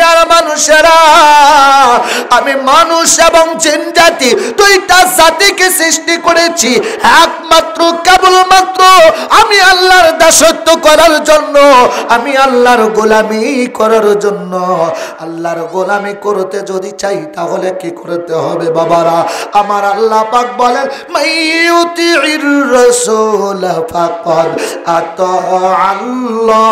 দুনিয়ার মানুষেরা, আমি মানুষ এবং জিন জাতি দুইটা জাতিকে সৃষ্টি করেছি একমাত্র কেবলমাত্র আমি আল্লাহর দাসত্ব করার জন্য, আমি আল্লাহর গোলামি করার জন্য। আল্লাহর গোলামি করতে যদি চাই তাহলে কি করতে হবে বাবারা? আমার আল্লাহ পাক বলেন মাইয়ুতির রাসূল ফাকাদ আতা আল্লাহ।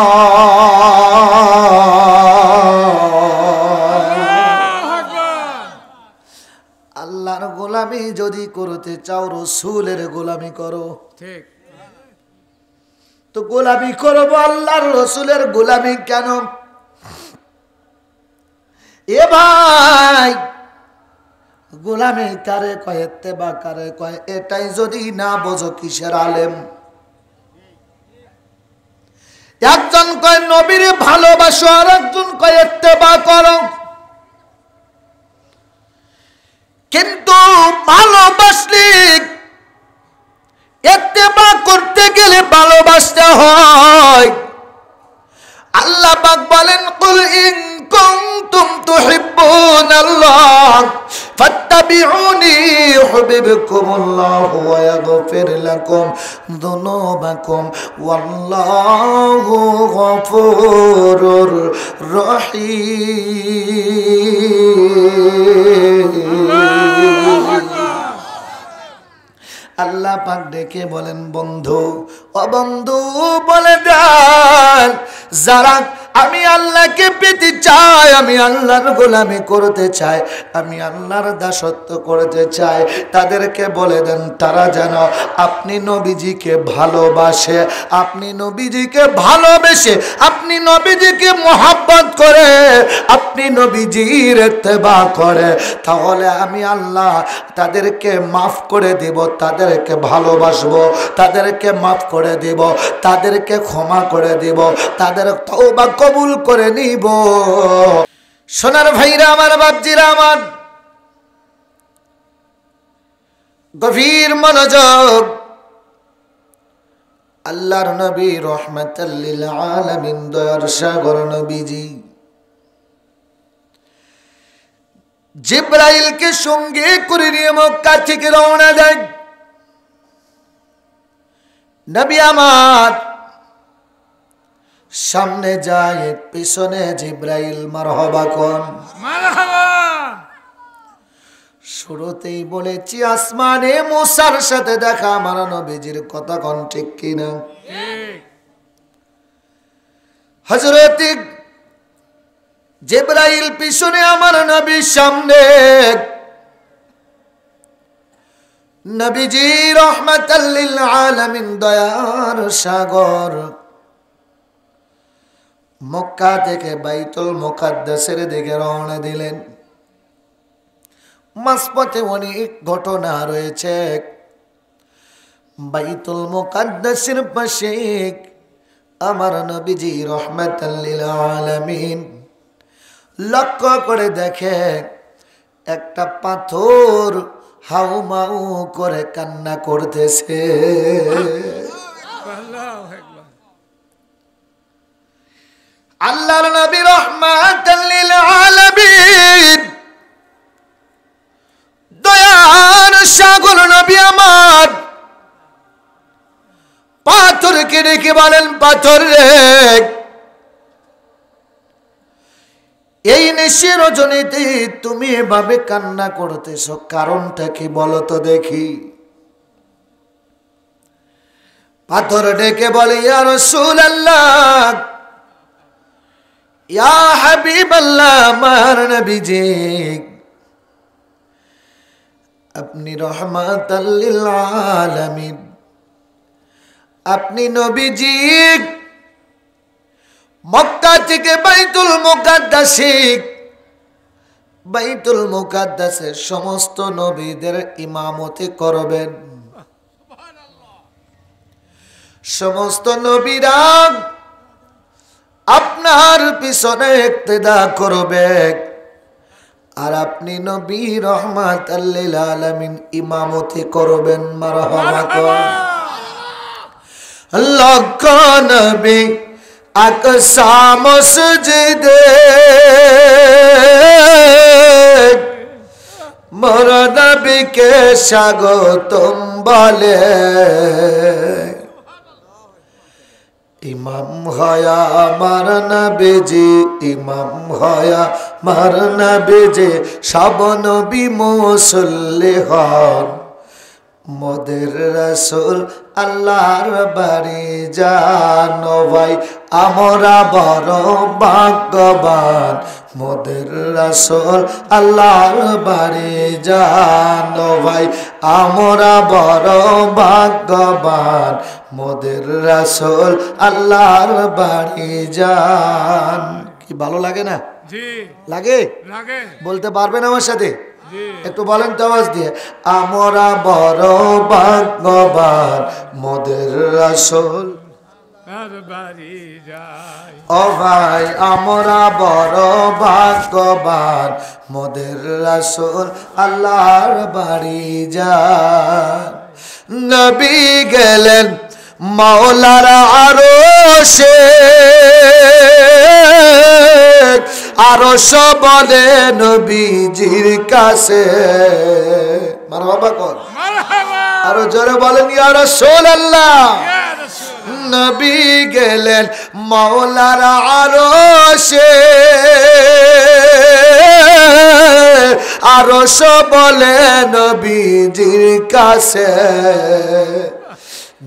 আল্লাহর গোলামি যদি করতে চাও রাসূলের গোলামি করো। ঠিক তো গোলামি করবো আল্লাহর রাসূলের গোলামি কেন? এ ভাই গোলামি কারে কয়, ইত্তেবা কারে কয়, এটাই যদি না বোঝো কিসের আলেম? একজন কয় নবীর ভালোবাসো, আর একজন কয় ইত্তেবা করো। কিন্তু ভালোবাসলে ইত্তেবা করতে গেলে ভালোবাসতে হয়। আল্লাহ পাক বলেন কুল ইন কুনতুম তুহিব্বুনাল্লাহ ফাত্তাবিউনি ইউহিব্বুকুমুল্লাহু ওয়া ইয়াগফির লাকুম যুনুবাকুম ওয়াল্লাহু গফুরুর রহিম। আল্লাহ পাক ডেকে বলেন বন্ধু, ও বন্ধু বলে দেন যারা আমি আল্লাহকে পেতে চাই, আমি আল্লাহর গোলামি করতে চাই, আমি আল্লাহর দাসত্ব করতে চাই, তাদেরকে বলে দেন তারা যেন আপনি নবীজিকে ভালোবাসে, আপনি নবীজিকে ভালোবেসে, আপনি নবীজিকে মোহাব্বত করে, আপনি নবীজির ইত্তেবা করে, তাহলে আমি আল্লাহ তাদেরকে মাফ করে দেব, তাদেরকে ভালোবাসবো, তাদেরকে মাফ করে দেব, তাদেরকে ক্ষমা করে দেব, তাদের তওবা কবুল করে নিব। সোনার ভাইরা আমার, বাপজিরা আমার, গভীর মনোযোগ। আল্লাহর নবী রহমাতাল লিল আলামিন, দয়ার সাগর নবীজি জিবরাইলকে সঙ্গে করে নিয়ে মক্কা থেকে রওনা দেন। নবী আমার সামনে যায়, পিছনে জিবরাইল, মারহাবা কোন মারহাবা। শুরুতেই বলেছি আসমানে মুসার সাথে দেখা আমার নবীজির কথা কোন ঠিক কিনা? হযরত জিবরাইল পিছনে, আমার নবী সামনে। নবীজি রহমাতাল লিল আলামিন, দয়ার সাগর, মক্কা থেকে বাইতুল মুকাদ্দাসের দিকে রওনা দিলেন। মাঝপথে অনেক ঘটনা রয়েছে। বাইতুল মুকাদ্দাসের পাশে আমার নবীজি রহমাতাল লিল আলামিন লক্ষ্য করে দেখে একটা পাথর হাউমাউ করে কান্না করতেছে। আল্লাহর নবী রহমাতাল লিল আলামিন, দয়ার সাগর নবী আমার পাথরকে ডেকে বলেন, পাথর রে, এই নিশির রজনীতে তুমি এভাবে কান্না করতেছ, কারণটা কি বলো তো দেখি। পাথর ডেকে বলে, ইয়া রাসূলুল্লাহ, ইয়া হাবিবাল্লাহ, আমার নবীজি আপনি রহমাতাল লিল আলামিন, আপনি নবীজি মক্কা থেকে বাইতুল মুকাদ্দাসে সমস্ত নবীদের ইমামতি করবেন। সমস্ত নবীরা আপনার পিছনে ইক্তেদা করবে, আর আপনি নবী রহমাতাল লিল আলামিন ইমামতি করবেন। মারহাবা। লক্ষ নবী আকসা মসজিদে মোর নবীকে স্বাগতম বলে ইমাম হয়া আমার নবীজি ইমাম হয়া আমার নবীজি সব নবী মুসল্লি হন মোদের রাসূল আল্লাহর বাড়ি যান ভাই আমরা বড় ভাগ্যবান মোদের রাসূল আল্লাহর বাড়ি যান ভাই আমরা বড় ভাগ্যবান মোদের রাসূল আল্লাহর বাড়ি যান কি ভালো লাগে না জি লাগে লাগে বলতে পারবেন আমার সাথে একটু বলেন তো আওয়াজ দিয়ে আমরা বড় ভাগ্যবান মোদের রাসূল বাড়ি যাই ও ভাই আমরা বড় ভাগ্যবান মোদের রাসূল আল্লাহর বাড়ি যান নবী গেলেন মাওলার আরশে আরশ বলে নবীজির কাছে মারহাবা কর মারহাবা আরো জোরে বলেন ইয়া রাসূলুল্লাহ ইয়া রাসূলুল্লাহ নবী গেলেন মাওলার আরশে আরশ বলে নবীজির কাছে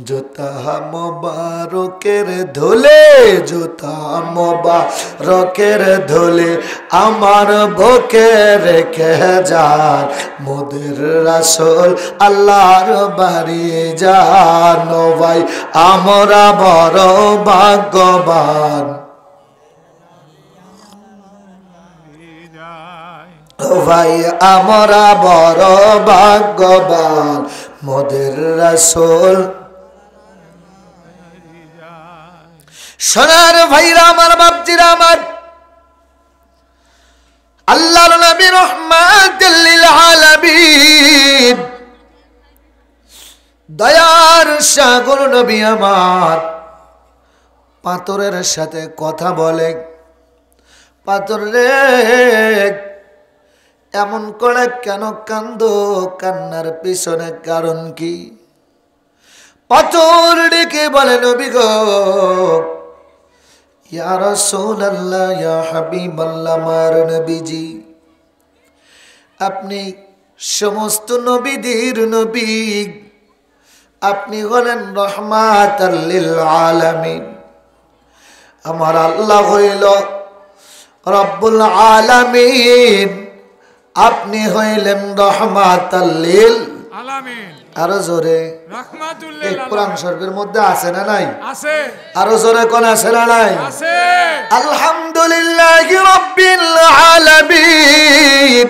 জুতা মোবারকের ধুলে জুতা মোবারকের ধুলে আমার বুকে রেখে যান মোদের রাসূল আল্লাহর বাড়ি যান ভাই আমরা বড় ভাগ্যবান ভাই আমরা বড় ভাগ্যবান মোদের রাসূল সোনার ভাইরা আমার বাপজিরা আমার আল্লাহর নবী রাহমাতুল লিল আলামিন দয়ার সাগর নবী আমার পাথরের সাথে কথা বলে পাথর রে এমন করে কেন কান্দো কান্নার পিছনে কারণ কি পাথর ডেকে বলে নবী গো ইয়া রাসূলুল্লাহ ইয়া হাবিবাল্লাহ আমার নবীজি আপনি সমস্ত নবীদের নবী আপনি হলেন রাহমাতাল লিল আলামিন আমার আল্লাহ হইল রব্বুল আলামিন আপনি হইলেন রাহমাতাল লিল আলামিন আরো জোরে রাহমাতুল লিল আলামিন কোরআন শরীফের মধ্যে আছে না নাই আছে আরো জোরে কোন আছে না নাই আছে আলহামদুলিল্লাহি রাব্বিল আলামিন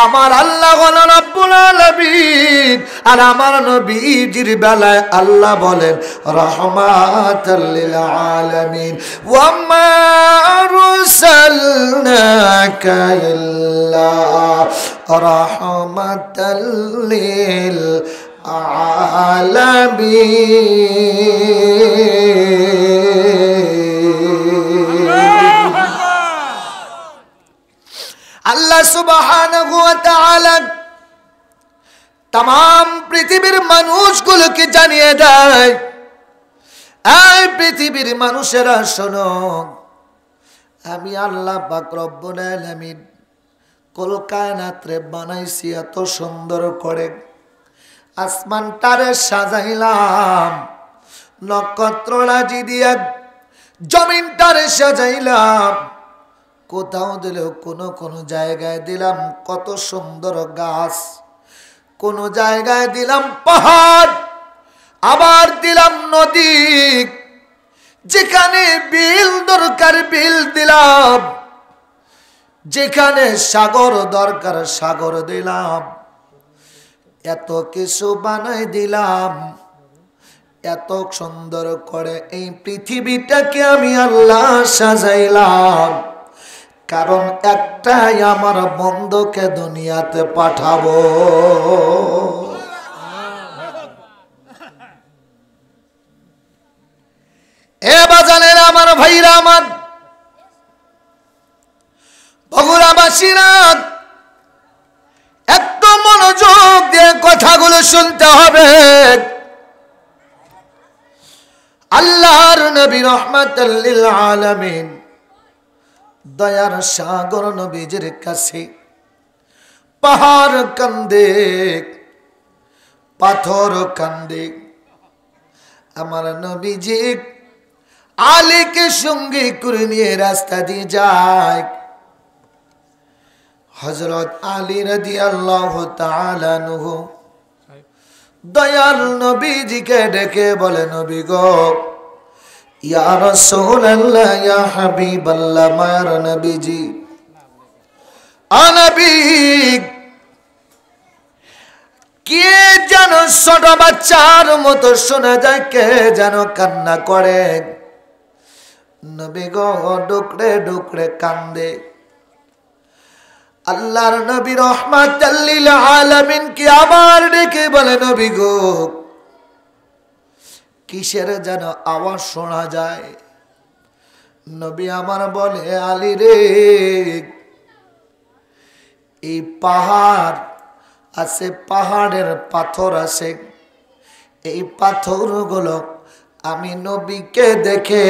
আমার আল্লাহ হলো রব্বুল আলামিন আর আমার নবীজির বেলায় আল্লাহ বলেন রাহমাতাল লিল আলামিন ওয়া মা আরসালনাকা ইল্লা রাহমাতাল লিল আলামিন আল্লাহ সুবহানাহু ওয়া তাআলা तमाम পৃথিবীর মানুষগুলোকে জানিয়ে দেয় এই পৃথিবীর মানুষেরা শোনো আমি আল্লাহ পাক রব্বুল আলামিন কুল কায়নাতরে বানাইছি এত সুন্দর করে আসমানটারে সাজাইলাম নক্ষত্ররাজি দিয়া জমিনটারে সাজাইলাম কোথাও দিলেও কোনো জায়গায় দিলাম কত সুন্দর গাছ কোন জায়গায় দিলাম পাহাড় আবার দিলাম নদী যেখানে বিল দরকার বিল দিলাম যেখানে সাগর দরকার সাগর দিলাম এত কিছু বানাই দিলাম এত সুন্দর করে এই পৃথিবীটাকে আমি আল্লাহ সাজাইলাম কারণ একটাই আমার বন্ধুকে দুনিয়াতে পাঠাবো এ বাজানের আমার ভাইরা, আমার বগুড়াবাসীরা, একটু মনোযোগ দিয়ে কথাগুলো শুনতে হবে। আল্লাহর নবী রাহমাতাল লিল আলামিন, দয়ার সাগর নবীজির কাছে পাহাড় কান্দে, পাথর কান্দে। আমার নবীজি আলীকে সঙ্গে করে নিয়ে রাস্তা দিয়ে যায়। হযরত আলী রাদিয়াল্লাহু তাআলা আনহু দয়াল নবীজিকে ডেকে বলে, নবী গো, ইয়া রাসূলুল্লাহ, ইয়া হাবিবাল্লাহ, মার নবীজি, নবী, কে যেন ছোট বাচ্চার মতো শোনা যায়, কে যেন কান্না করে। নবী গো ডুকরে ডুকরে কান্দে। আল্লাহর নবী রাহমাতাল লিল আলামিন কে আবার ডেকে বলে, নবী গো, কিসের যেন আওয়াজ শোনা যায়। নবী আমার বলে, আলী রে, এই পাহাড় আছে, পাহাড়ের পাথর আছে, এই পাথরগুলো আমি নবীকে দেখে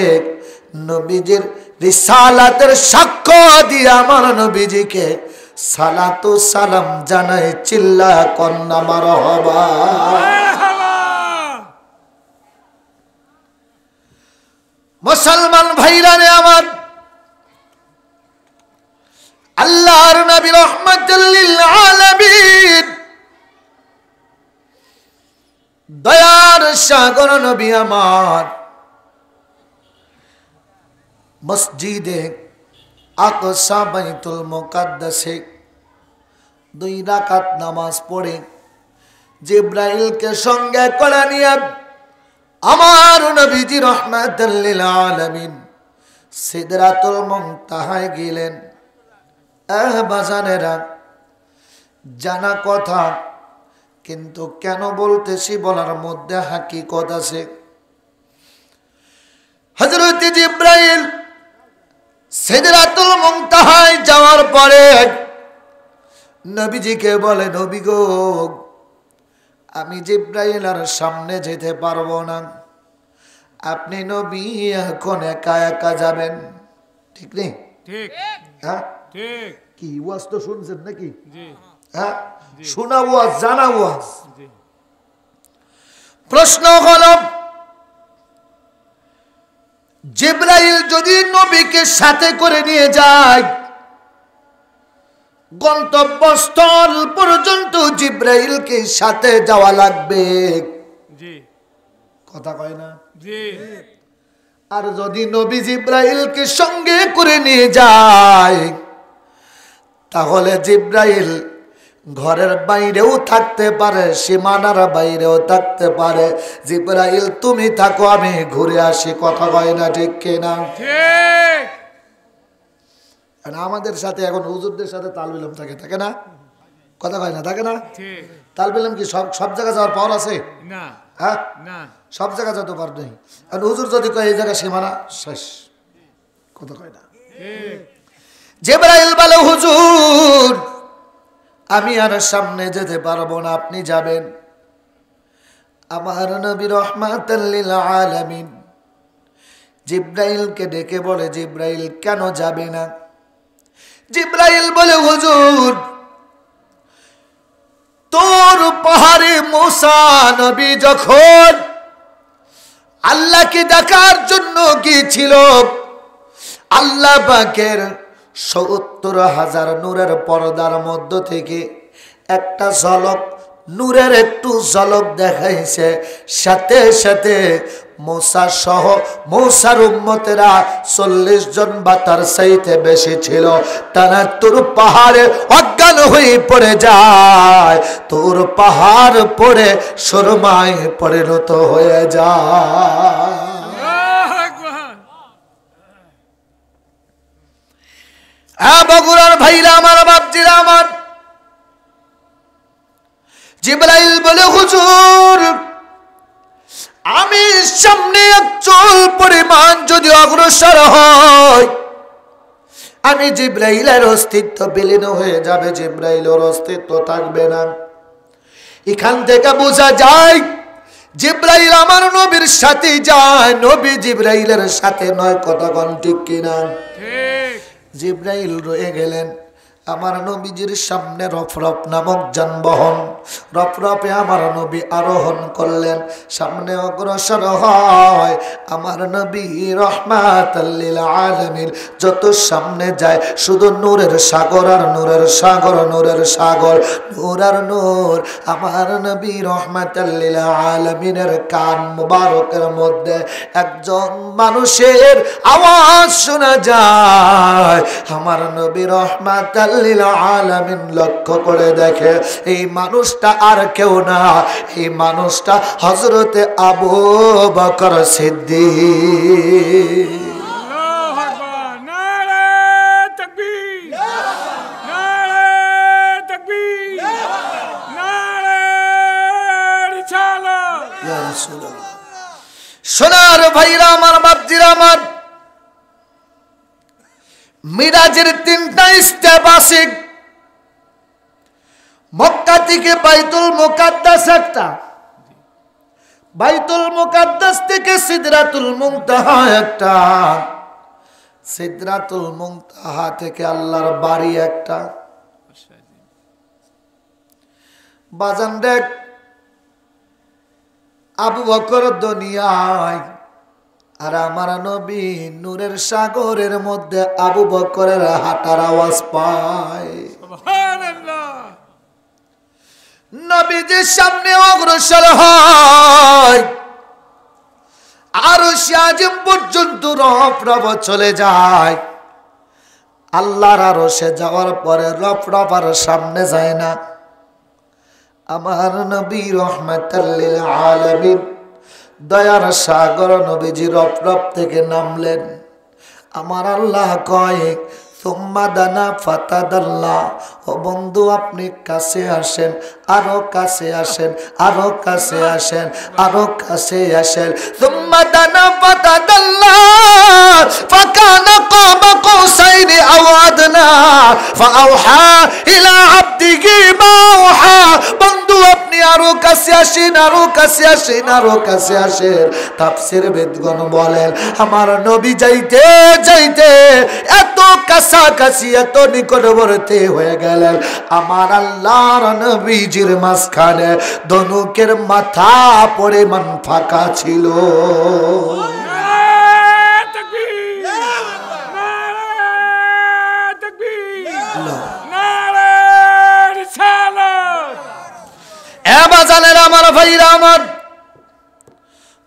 নবীজির রিসালাতের সাক্ষ্য দিয়ে আমার নবীজিকে সালাতু সালাম জানাই, চিল্লা কন্না মারহাবা। মুসলমান ভাইরা রে আমার, আল্লাহর নবী রাহমাতুল লিল আলামিন, দয়ার সাগর নবী আমার মসজিদে আকসা বাইতুল মুকাদ্দাসে 2 রাকাত নামাজ পড়ে জিবরাইলকে সঙ্গে করে নিয়ে আমার নবীজি রাহমাতুল লিল আলামিন সিদরাতুল মুনতাহায় গেলেন। বাজানেরা, জানা কথা, কিন্তু কেন বলতেছি বলার মধ্যে হাকিকত আছে। হযরত জিবরাইল সিদরাতুল মুনতাহায় যাওয়ার পরে নবীজিকে বলে, নবী গো, আমি জিবরাইলের সামনে যেতে পারবো না, আপনি নবী এখন একা একা যাবেন। ঠিক নেই? ঠিক। হ্যাঁ ঠিক। কি ওয়াজ তো শুনছেন নাকি? জি। হ্যাঁ, শোনা ওয়াজ, জানা ওয়াজ। জি। প্রশ্ন হলো, জিবরাইল যদি নবীকে সাথে করে নিয়ে যায়, গন্তব্যস্থল পর্যন্ত জিবরাইলকে সাথে যাওয়া লাগবে। জি। কথা কয় না? জি। আর যদি নবী জিবরাইলকে সঙ্গে করে নিয়ে যায়, তাহলে জিবরাইল ঘরের বাইরেও থাকতে পারে, সীমানার বাইরেও থাকতে পারে। জিবরাইল তুমি থাকো, আমি ঘুরে আসি। কথা কয় না? ঠিক কিনা? ঠিক। আমাদের সাথে এখন হুজুরদের সাথে তালবিলাম থাকে না? কথা কয় না? থাকে না? ঠিক। তালবিলাম কি সব জায়গায় যাওয়ার পাওয়ার আছে? না। হ্যাঁ, না, সব জায়গায় যেতে পার নেই। আর হুজুর যদি কয় এই জায়গা সীমানা শেষ, কথা কয় না? জিবরাইল বলে, হুজুর, আমি আর সামনে যেতে পারবো না, আপনি যাবেন। আমার নবী রাহমাতাল লিল আলামিন জিবরাইলকে ডেকে বলে, জিবরাইল কেন যাবে না? জিবরাইল বলে, হুজুর, তোর পাহাড়ে মুসা নবী যখন আল্লাহকে দেখার জন্য গিয়েছিল, আল্লাহ পাকের ৭০,০০০ নূরের পর্দার মধ্য থেকে একটা ঝলক, নূরের একটু ঝলক দেখাইছে। সাথে সাথে মুসা সহ মুসার উম্মতেরা ৪০ জন বা তার চাইতে বেশি ছিল। তারা তোর পাহাড়ে অজ্ঞান হয়ে পড়ে যায়, তোর পাহাড় পড়ে সুরমায় পরিণত হয়ে যায়। বগুড়ার ভাইরা আমার, বাপজিরা আমার, জিবরাইল বলে, হুজুর, আমি সামনে এক চুল পরিমাণ যদি অগ্রসর হয়, আমি জিব্রাইলের অস্তিত্ব বিলীন হয়ে যাবে, জিব্রাইলের অস্তিত্ব থাকবে না। এখান থেকে বোঝা যায় জিব্রাইল আমার নবীর সাথে যায়, নবী জিব্রাইলের সাথে নয়। কথা কোন ঠিক কিনা? ঠিক। জিব্রাইল রয়ে গেলেন আমার নবীজির সামনে রফরফ নামক যানবাহন, রফরফে আমার নবী আরোহণ করলেন, সামনে অগ্রসর হয়। আমার নবী রহমাতাল লিল আলামিন যত সামনে যায় শুধু নূরের সাগর আর নূরের সাগর, নূরের সাগর, নূর আর নূর। আমার নবী রহমাতাল লিল আলামিনের কান মুবারকের মধ্যে একজন মানুষের আওয়াজ শোনা যায়। আমার নবী রহমাতাল লিল আলামিন লক্ষ্য করে দেখে এই মানুষটা আর কেউ না, এই মানুষটা হযরতে আবু বকর সিদ্দিক। আল্লাহু আকবার, নারে তাকবীর, নারে তাকবীর, নারে রিসালাত। ইয়া রাসূলুল্লাহ। সোনার ভাইরা আমার, বাপজিরা আমার, মিরাজের 3টা স্টেপ আছে। মক্কা থেকে বাইতুল মুকাদ্দাস একটা, বাইতুল মুকাদ্দাস থেকে সিদরাতুল মুনতাহা একটা, সিদরাতুল মুনতাহা থেকে আল্লাহর বাড়ি একটা। বাজান দেখ, আবু বকর দুনিয়ায় আর আমার নবী নূরের সাগরের মধ্যে আবু বকরের হাঁটার আওয়াজ পায়। সুবহানাল্লাহ। নবীজির সামনে অগ্রসর হয়, আরশ আজিম পর্যন্ত রফরফ চলে যায়। আল্লাহর আরশে যাওয়ার পরে রফরফ আর সামনে যায় না। আমার নবী রহমাতাল লিল আলামিন দয়ার সাগর নবীজি রফরফ থেকে নামলেন। আমার আল্লাহ কয় সুম্মা দানা ফাতাদাল্লাহ, ও বন্ধু আপনি কাছে আসেন, আরো কাছে আসেন, আরো কাছে আসেন, আরো কাছে আসেন। সুম্মা দানা ফাতাদাল্লাহ ফাকানা কাবা কাউসাইনি আও আদনা ফাআওহা ইলা আবদিহি মা আওহা। বন্ধু আপনি আরো কাছে আসেন, আরো কাছে আসেন, আরো কাছে আসেন। তাফসীর বেদগণ বলেন আমার নবী যাইতে যাইতে এত কাছাকাছি, এত নিকটবর্তী হয়ে গেলেন, আমার আল্লাহর নবীজির মাঝখানে ধনুকের মাথা পরিমাণ ফাঁকা ছিল। আমার ভাইরা আমার,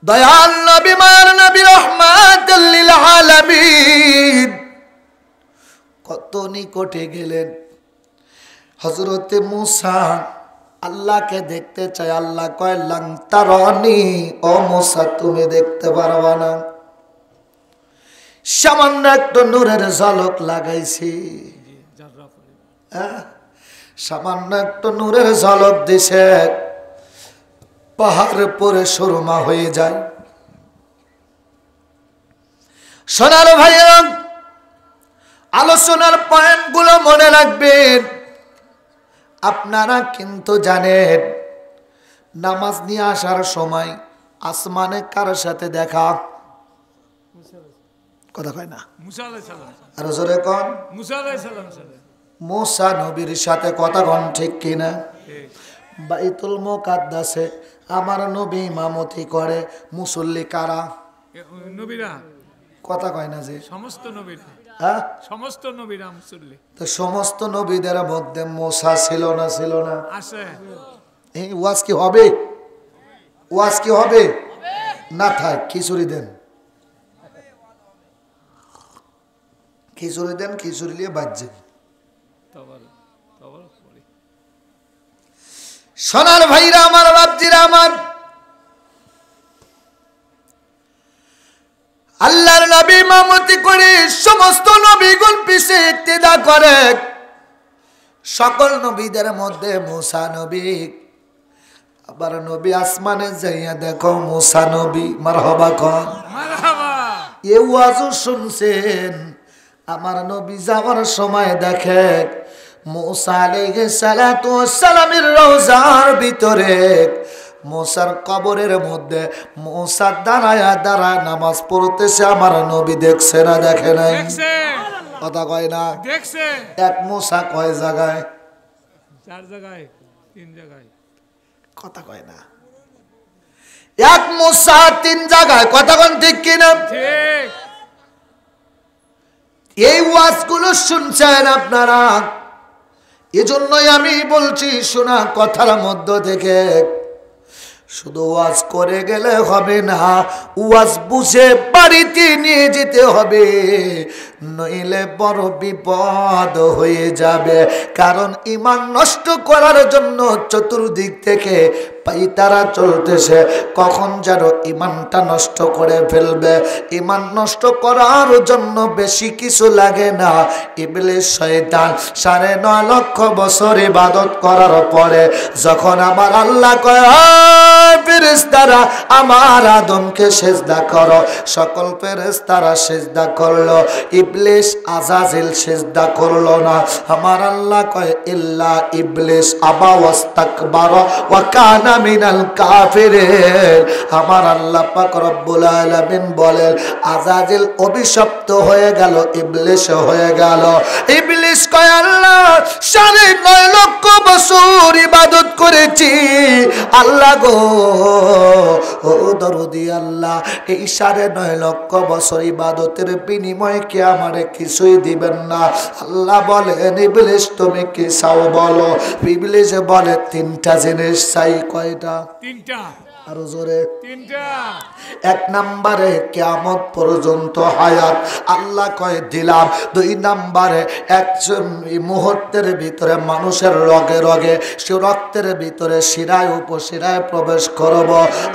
দয়াল নবী মার নবী রহমাতুল লিল আলামিন কত নিকটে গেলেন। হযরতে মুসা আল্লাহকে দেখতে চায়, আল্লাহ কয় লাং তারানি, ও মুসা তুমি দেখতে পারবা না। সামান্য একটা নূরের ঝলক লাগাইছি, সামান্য একটা নূরের ঝলক দিছে, পাহাড় পরে সুরমা হয়ে যায়। সোনার ভাইয়েরা, আলোচনার পয়েন্ট গুলো মনে রাখবেন। আপনারা কিন্তু জানেন নামাজ নিয়ে আসার সময় আসমানে কার সাথে দেখা? কথা কয় না, মুসা আলাইহিস সালাম। আর জোরে কোন? মুসা আলাইহিস সালাম। মুসা নবীর সাথে কথা কোন ঠিক কিনা? বাইতুল মুকাদ্দাসে আমার নবী ইমামতি করে, মুসল্লি কারা? নবীরা। কথা কয় না যে সমস্ত নবীরা। হ্যাঁ, সমস্ত নবীরা মুসল্লি। তো সমস্ত নবীদের মধ্যে মুসা ছিল না? ছিল না? আছে। এই ওয়াজ কি হবে? ওয়াজ কি হবে? না থাক, খিচুড়ি দেন, খিচুড়ি দেন, খিচুড়ি নিয়ে বাজছে। সোনার ভাইরা আমার, বাপজিরা আমার, আল্লাহর নবী ইমামতি করে, সমস্ত নবীগণ পিছে ইক্তিদা করে। সকল নবীদের মধ্যে মুসা নবী আবার নবী আসমানে যাইয়া দেখো মুসা নবী, মারহাবা কর, মারহাবা। এ ওয়াজও শুনছেন। আমার নবী যাওয়ার সময় দেখে মুসা আলাইহিস সালাতু ওয়াস সালামের রওজার ভিতরে মুসার কবরের মধ্যে মুসা দাঁড়ায় নামাজ পড়তেছে। আমার নবী দেখছে না দেখে নাই? দেখছে। কথা কয় না? দেখছে। এক মুসা কয় জায়গায়? 4 জায়গায়, 3 জায়গায়। কথা কয় না। এক মুসা 3 জায়গায়। কথা কোন ঠিক কিনা? ঠিক। এই ওয়াজগুলো শুনছেন আপনারা, এজন্যই আমি বলছি শোনা কথার মধ্য থেকে শুধু ওয়াজ করে গেলে হবে না, ওয়াজ বুঝে বাড়িতে নিয়ে যেতে হবে, নইলে বড় বিপদ হয়ে যাবে। কারণ ঈমান নষ্ট করার জন্য চতুর্দিক থেকে পাইতারা চলতেছে, কখন যেন ঈমানটা নষ্ট করে ফেলবে। ঈমান নষ্ট করার জন্য বেশি কিছু লাগে না। ইবলিস শয়তান 9.5 লক্ষ বছর ইবাদত করার পরে যখন আমার আল্লাহ কয় ফেরেশতারা আমার আদমকে সিজদা করো, সকল ফেরেশতারা সিজদা করলো, ইবলিস আজাজিল সিজদা করলো না। আমার আল্লাহ কয় ইল্লা ইবলিস আবা ওয়াস্তাকবারা ওয়া কানা মিনাল কাফিরিন। আমার আল্লাহ পাক রব্বুল আলামিন বলেন আজাজিল অভিশপ্ত হয়ে গেল, ইবলিস হয়ে গেল। ইবলিস কয় আল্লাহ 9.5 লক্ষ বছর ইবাদত করেছি, আল্লাহ গো ও দরদি আল্লাহ, এই 9.5 লক্ষ বছর ইবাদতের বিনিময়ে কি আমারে কিছুই দিবেন না? আল্লাহ বলেন ইবলিস তুমি কি চাও বলো? ইবলিস বলে 3টা জিনিস চাই। কয়টা? 3টা। আরো জোরে। 3টা। 1 নম্বরে কিয়ামত পর্যন্ত হায়াত, আল্লাহ কয় দিলাম। 2 নম্বরে একজন মুহূর্তের ভিতরে মানুষের রগে রগে সে রক্তের ভিতরে শিরায় উপশিরায় প্রবেশ করব,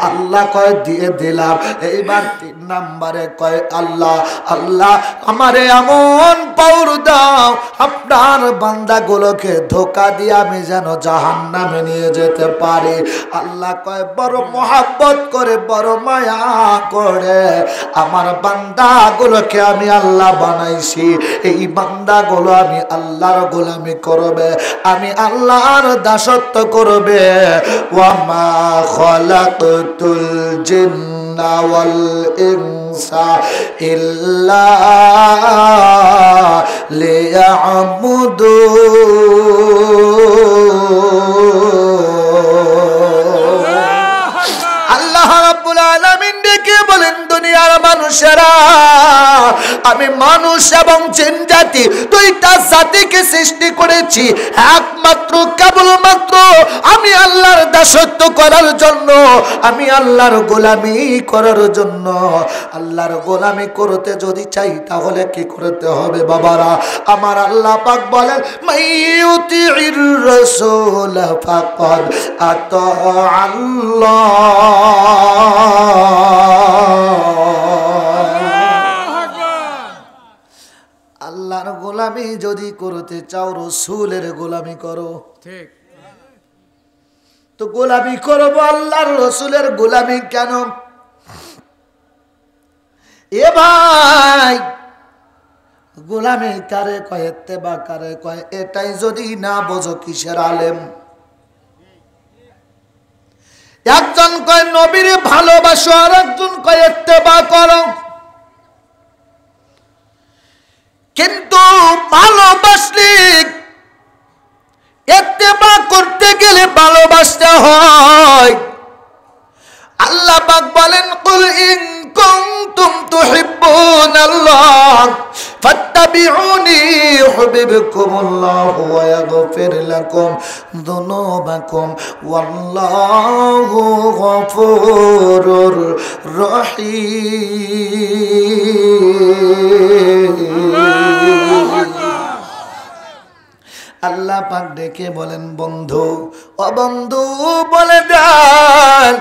আল্লাহ কয় দিয়ে দিলাম। এইবার 3 নম্বরে কয় আল্লাহ আল্লাহ আমারে এমন পাওর দাও আপনার বান্দাগুলোকে ধোঁকা দিয়ে আমি যেন জাহান্নামে নিয়ে যেতে পারি। আল্লাহ কয় বড় মহাব্বত করে বড় মায়া করে আমার বান্দাগুলোকে আমি আল্লাহ বানাইছি, এই বান্দাগুলো আমি আল্লাহর গোলামি করবে, আমি আল্লাহর দাসত্ব করবে। ওয়া মা খালাকতুল জিন্না ওয়াল ইনসা ইল্লা লিয়াবুদুন। আল্লাহ রাব্বুল আলামিন ডেকে বলেন দুনিয়ার মানুষেরা আমি মানুষ এবং জিন জাতি 2টা জাতিকে সৃষ্টি করেছি একমাত্র কেবলমাত্র আমি আল্লাহর দাসত্ব করার জন্য, আমি আল্লাহর গোলামি করার জন্য। আল্লাহর গোলামি করতে যদি চাই তাহলে কি করতে হবে বাবারা? আমার আল্লাহ পাক বলেন মাইয়ুতির রাসূল ফাকাদ আতা আল্লাহ। আল্লাহর গোলামি যদি করতে চাও রসুলের গোলামি করো। ঠিক। তো গোলামি করবো আল্লাহর রসুলের গোলামি কেন? এ ভাই গোলামি কারে কয়, ইত্তেবা কারে কয়, এটাই যদি না বোঝো কিসের আলেম? একজন কয় নবীর ভালোবাসো, আর একজন কয় ইত্তেবা করো। কিন্তু ভালোবাসলে ইত্তেবা করতে গেলে ভালোবাসতে হয়। আল্লাহ পাক বলেন কুল ইন কুনতুম তুহিব্বুনাল্লাহ ফাত্তাবিউনি ইউহিব্বুকুমুল্লাহু ওয়া ইয়াগফির লাকুম যুনুবাকুম ওয়াল্লাহু গফুরুর রহিম। আল্লাহ পাক ডেকে বলেন বন্ধু ও বন্ধু বলে দেন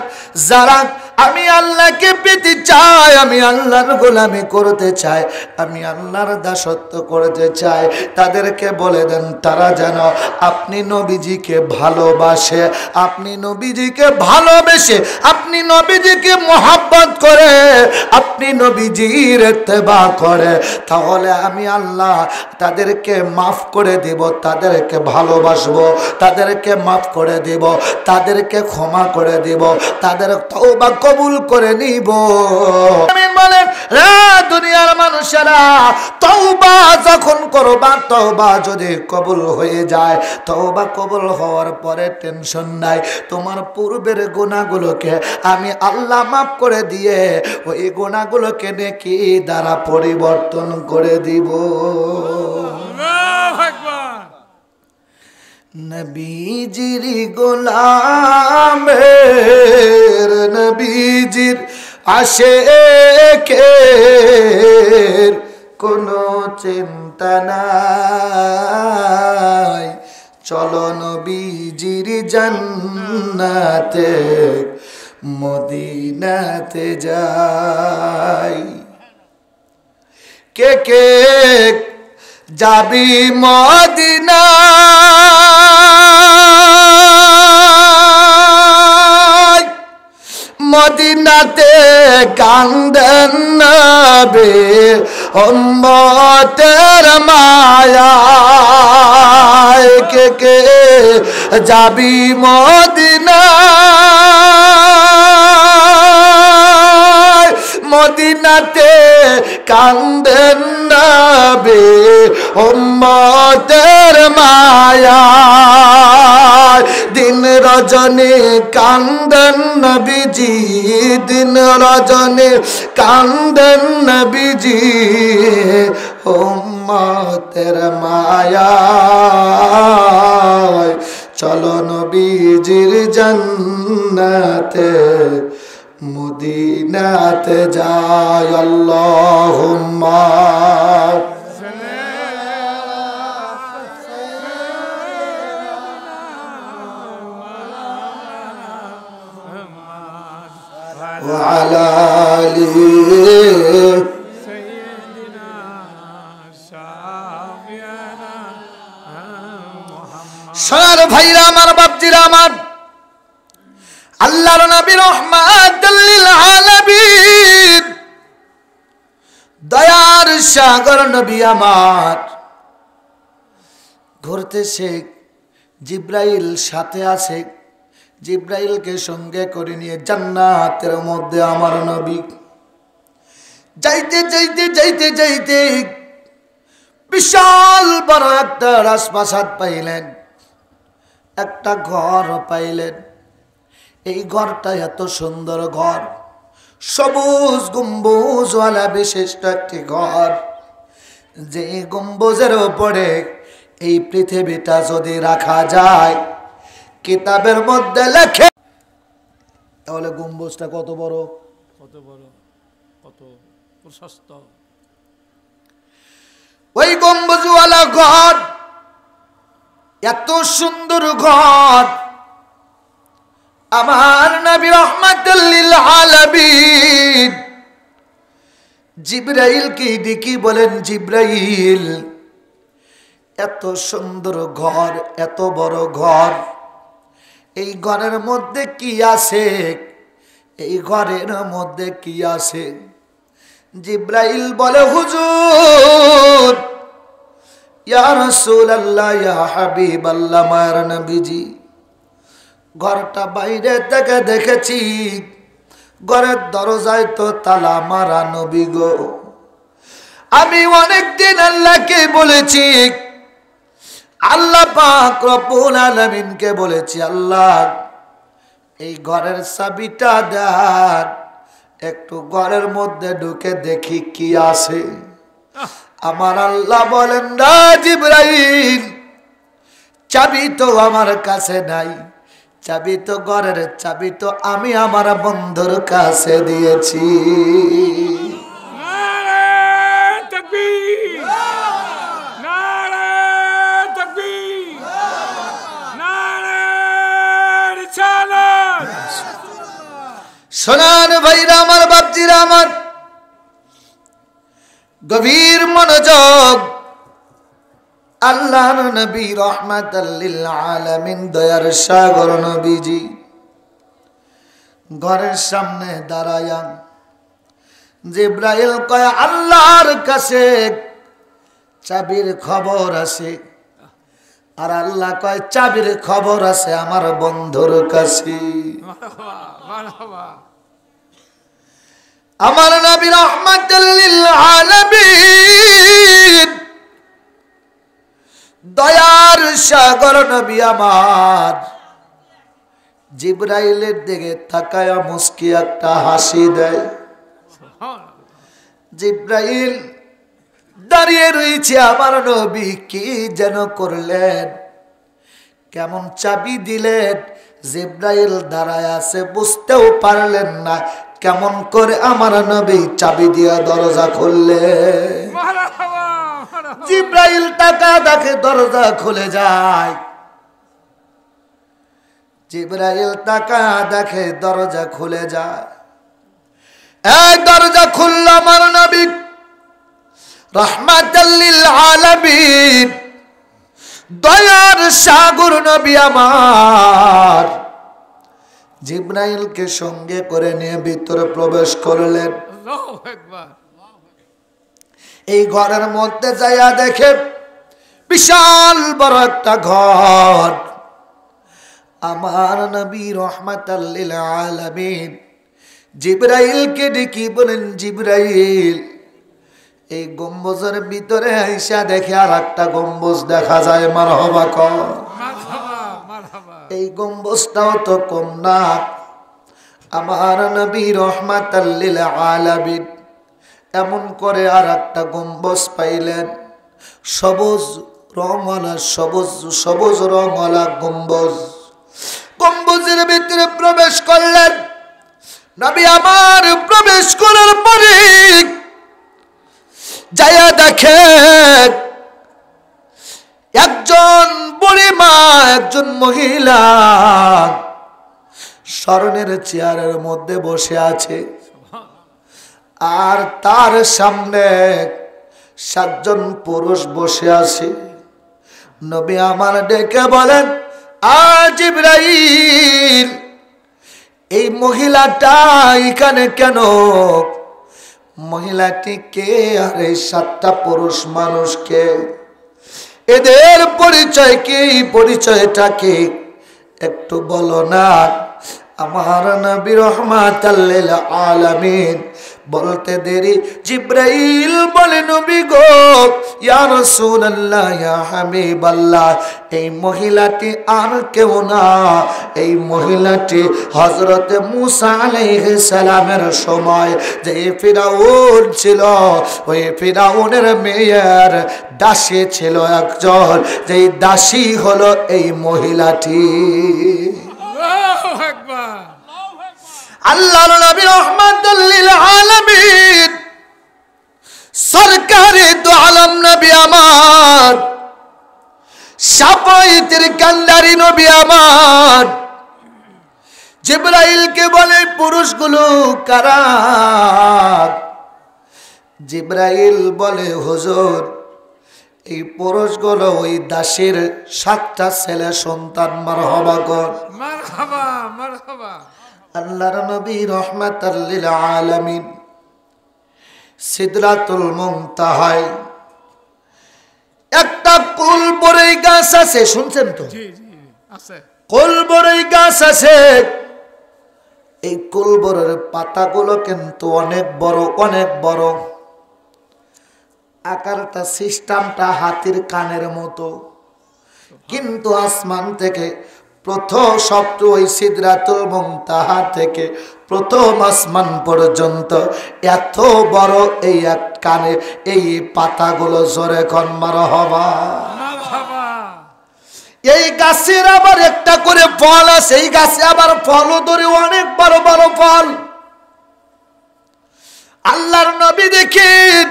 যারা আমি আল্লাহকে পেতে চাই, আমি আল্লাহর গোলামি করতে চাই, আমি আল্লাহর দাসত্ব করতে চাই, তাদেরকে বলে দেন তারা যেন আপনি নবীজিকে ভালোবাসে, আপনি নবীজিকে ভালোবেসে, আপনি নবীজিকে মহব্বত করে, আপনি নবীজির ইত্তেবা করে, তাহলে আমি আল্লাহ তাদেরকে মাফ করে দেব, তাদেরকে ভালোবাসবো, তাদেরকে মাফ করে দেব, তাদেরকে ক্ষমা করে দেব, তাদের তওবা কবুল করে নিব। আমিন বলেন। দুনিয়ার মানুষেরা তওবা যখন করবা, তওবা যদি কবুল হয়ে যায়, তওবা কবুল হওয়ার পরে টেনশন নাই, তোমার পূর্বের গুনাহগুলোকে আমি আল্লাহ মাফ করে দিয়ে ওই গুনাহগুলোকে নেকি দ্বারা পরিবর্তন করে দিব। আল্লাহু আকবার। নবীজির গোলামের, নবীজির আশেকের কোনো চিন্তা নাই, চলো নবীজির জান্নাতে মদিনাতে যাই। কে কে যাবি মদিনা, মদিনাতে কান্দেন নবী উম্মতের মায়ায়। কে কে যাবি মদিনা, মদিনাতে কান্দেন নবী উম্মতের মায়ায়। দিন রজনী কান্দেন নবীজি, দিন রজনী কান্দেন নবীজি উম্মতের মায়ায়। চলো নবীজির জান্নাতে মদিনাতে যাই। আল্লাহুম্মা ওয়া আলা আলিহি সাইয়্যিদিনা শাফিয়ানা মুহাম্মদ। সোনার ভাইরা আমার, বাপজিরা আমার, আল্লাহর নবী রহমাতুল লিল আলামিন, দয়ার সাগর নবী আমার, ঘুরতেছে, জিব্রাইল সাথে আছে, জিব্রাইলকে সঙ্গে করে নিয়ে জান্নাতের মধ্যে আমার নবী যাইতে যাইতে যাইতে যাইতে বিশাল বড় একটা রাজপ্রাসাদ পাইলেন, একটা ঘর পাইলেন। এই ঘরটা এত সুন্দর ঘর, সবুজ গম্বুজওয়ালা বিশিষ্ট একটি ঘর, যে গম্বুজের উপরে এই পৃথিবীটা যদি রাখা যায়, কিতাবের মধ্যে লেখে, তাহলে গম্বুজটা কত বড়, কত বড়, কত প্রশস্ত। ওই গম্বুজওয়ালা ঘর, এত সুন্দর ঘর, আমার নবী রহমাতুল লিল আলামিন জিব্রাইলকে ডেকে বলেন, জিব্রাইল, এত সুন্দর ঘর, এত বড় ঘর, এই ঘরের মধ্যে কি আছে, এই ঘরের মধ্যে কি আছে? জিব্রাইল বলে, হুজুর, ইয়া রাসূলুল্লাহ, ইয়া হাবিবাল্লাহ, মার নবীজি, ঘরটা বাইরে থেকে দেখেছি, ঘরের দরজায় তো তালা মারা। নবী গো, আমি অনেকদিন আল্লাহকে বলেছি, আল্লাহ পাক রব্বুল আলামিনকে বলেছি, আল্লাহ এই ঘরের চাবিটা দেন, একটু ঘরের মধ্যে ঢুকে দেখি কি আছে। আমার আল্লাহ বলেন, না জিবরাইল, চাবি তো আমার কাছে নাই, চাবি তো ঘরের চাবি তো আমি আমার বন্ধুর কাছে দিয়েছি। নারে তাকবীর, নারে তাকবীর, নারে রিসালাত। সোনার আমার ভাইরা আমার বাপজিরা আমার, গভীর মনোযোগ। আল্লাহর নবী রাহমাতাল লিল আলামিন, দয়ার সাগর নবীজি ঘরের সামনে দাঁড়ায়া জিবরাইল কয় আল্লাহর কাছে চাবির খবর আছে। আর আল্লাহ কয় চাবির খবর আছে আমার বন্ধুর কাছে। আমার নবী রাহমাতাল লিল আলামিন, দয়ার সাগর নবী আমার, জিবরাইলের দিকে তাকায়া মুস্কি একটা হাসি দেয়। জিবরাইল দাঁড়িয়ে রয়েছে, আমার নবী কি যেন করলেন, কেমন চাবি দিলেন। জিবরাইল দাঁড়ায় আছে, বুঝতেও পারলেন না কেমন করে আমার নবী চাবি দিয়া দরজা খুললেন। জিবরাইল টাকা দেখে দরজা খুলে যায়। জিবরাইল টাকা দেখে দরজা খুলে যায়। এই দরজা খুলল আমার নবী রাহমাতাল লিল আলামিন, দয়ার সাগর নবী আমার, জিবরাইলকে সঙ্গে করে নিয়ে ভিতরে প্রবেশ করলেন। আল্লাহু আকবার। এই ঘরের মধ্যে যাইয়া দেখে বিশাল বড় একটা ঘর। আমার নবী রাহমাতাল লিল আলামিন জিবরাইলকে ডেকে বলেন, জিবরাইল, এই গম্বুজের ভিতরে আইসা দেখে আর একটা গম্বুজ দেখা যায়। মারহাবা কর। এই গম্বুজটাও তো কম না। আমার নবী রাহমাতাল লিল আলামিন এমন করে আর একটা গম্বুজ পাইলেন, সবুজ রঙওয়ালা, সবুজ রঙওয়ালা গম্বুজ। গম্বুজের ভিতরে প্রবেশ করলেন নবী আমার। প্রবেশ করার পরে যায়া দেখেন একজন বুড়ি মা, একজন মহিলা স্বর্ণের চেয়ারের মধ্যে বসে আছে। আর তার সামনে 7 জন পুরুষ বসে আছে। নবী আমার ডেকে বলেন, জিবরাইল, এই মহিলাটা এখানে কেন? মহিলাটি কে আর এই 7টা পুরুষ মানুষকে? এদের পরিচয় কি? পরিচয়টা কি একটু বলো না। আমার নবী রাহমাতাল লিল আলামিন বলতে দেরি জিবরাইল বলে, নবী গো, ইয়া রাসূলুল্লাহ, ইয়া হাবিবাল্লাহ, এই মহিলাটি আর কেউ না। এই মহিলাটি হযরত মূসা আলাইহিস সালামের সময় যে ফিরাউন ছিল, ওই ফিরাউনের মেয়ের দাসী ছিল একজন, যেই দাসী হলো এই মহিলাটি। আল্লাহু আকবার। আল্লাহর নবী রাহমাতাল লিল আলামিন সরকারে দু আলম নবী আমার, শাফায়েতের কান্ডারি নবী আমার, জিবরাইলকে বলে, পুরুষগুলো কারা? জিবরাইল বলে, হুজুর, এই পুরুষগুলো ওই দাসীর 7টা ছেলে সন্তান। মারহাবা কর। মারহাবা, মারহাবা। আল্লাহর নবী রাহমাতাল লিল আলামিন সিদরাতুল মুনতাহায় একটা কুল বরই গাছ আছে, শুনছেন তো? জি জি আছে। কুল বরই গাছ আছে। এই কুল বরের পাতাগুলো কিন্তু অনেক বড়, অনেক বড়। আকারটা, সিস্টেমটা হাতির কানের মতো। কিন্তু আসমান থেকে প্রথম শব্দ ওই সিদরাতুল মুনতাহা থেকে প্রথম আসমান পর্যন্ত এত বড় এই এক কানে এই পাতাগুলো। জোরে কোন মারহাবা। মারহাবা। এই গাছের আবার একটা করে ফল আছে। এই গাছে আবার ফলও ধরে অনেক বড় বড় ফল। আল্লাহর নবী দেখেন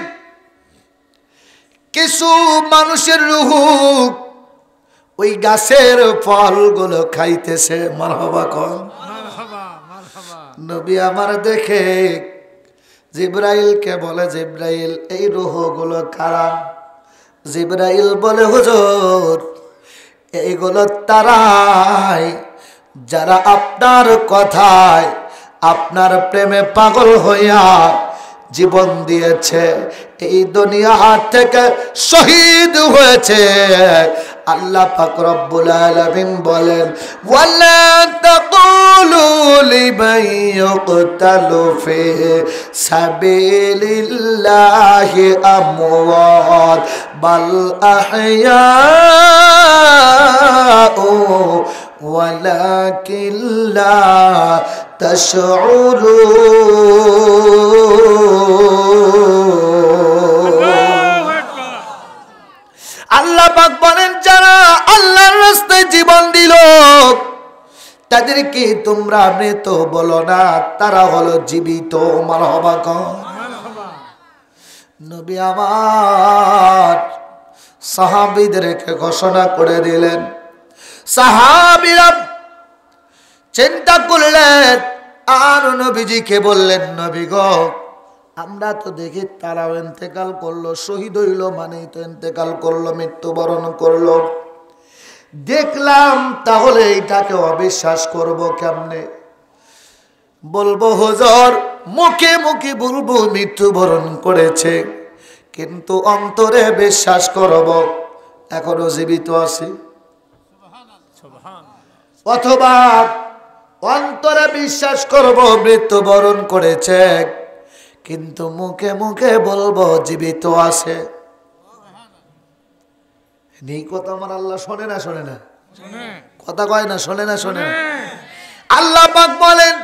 কিছু মানুষের রূহ ওই গাছের ফলগুলো খাইতেছে। মারহাবা কোন। মারহাবা, মারহাবা। নবী আমার দেখে জিবরাইলকে বলে, জিবরাইল এই রূহগুলো কারা? জিবরাইল বলে, হুজুর এইগুলো তারাই যারা আপনার কথায় আপনার প্রেমে পাগল হইয়া জীবন দিয়েছে, এই দুনিয়া থেকে শহীদ হয়েছে। আল্লাহ পাক রব্বুল আলামিন বলেন, ওয়ালা তাকুলু লিমান ইউকতালু ফি সাবিলিল্লাহি আমওয়াত বাল আহইয়াউ ওয়ালাকিন লা তাশউরুন। আল্লাহ পাক বলেন, যারা আল্লাহর রাস্তায় জীবন দিল তাদেরকে তোমরা মৃত বলো না, তারা হলো জীবিত। মারহাবা কও। নবী আমার সাহাবীদেরকে ঘোষণা করে দিলেন। সাহাবীরা চিন্তা করলেন আর নবীজিকে বললেন, নবী গো, আমরা তো দেখি তারাও ইন্তেকাল করলো, শহীদ হইল মানেই তো ইন্তেকাল করলো, মৃত্যুবরণ করলো। দেখলাম তাহলে এটাকে অবিশ্বাস করব কেমনে? বলবো হুজুর, মুখে মুখে বলবো মৃত্যুবরণ করেছে, কিন্তু অন্তরে বিশ্বাস করব এখনো জীবিত আছে। অথবা অন্তরে বিশ্বাস করব মৃত্যুবরণ করেছে, কিন্তু মুখে মুখে বলবো জীবিত আছে। এই কথা আমার আল্লাহ শোনে না? শোনে না? কথা কয় না? শোনে না? শোনে না? আল্লাহ পাক বলেন,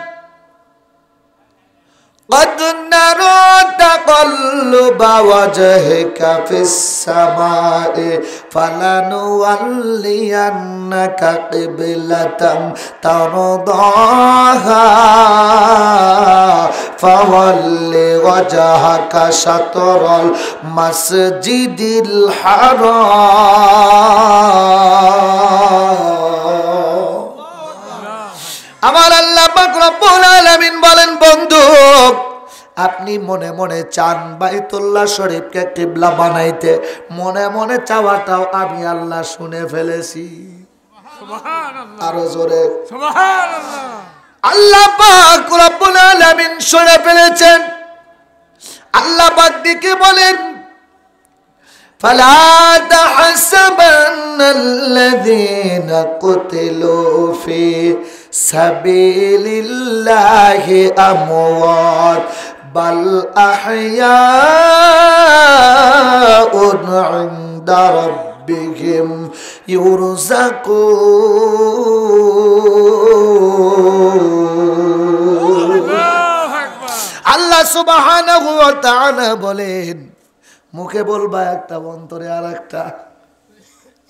قد نرى تقلب وجهك في السماء فلنولينك قبلة ترضاها فول وجهك شطر المسجد الحرام। আমার আল্লাহ পাক রব্বুল আলামিন বলেন, বন্ধু আপনি মনে মনে চান বাইতুল্লাহ শরীফকে কিবলা বানাইতে, মনে মনে চাওয়াটাও আমি আল্লাহ শুনে ফেলেছি। সুবহানাল্লাহ, আরো জোরে সুবহানাল্লাহ। আল্লাহ পাক রব্বুল আলামিন শুনে ফেলেছেন। আল্লাহ পাক দিকে বলেন, فلا تحسبن الذين قتلوا في سبيل الله أموات بل أحياء عند ربهم يرزقون। আল্লাহ সুবহানাহু ওয়া তাআলা বলেন, মুখে বলবা একটা, অন্তরে আর একটা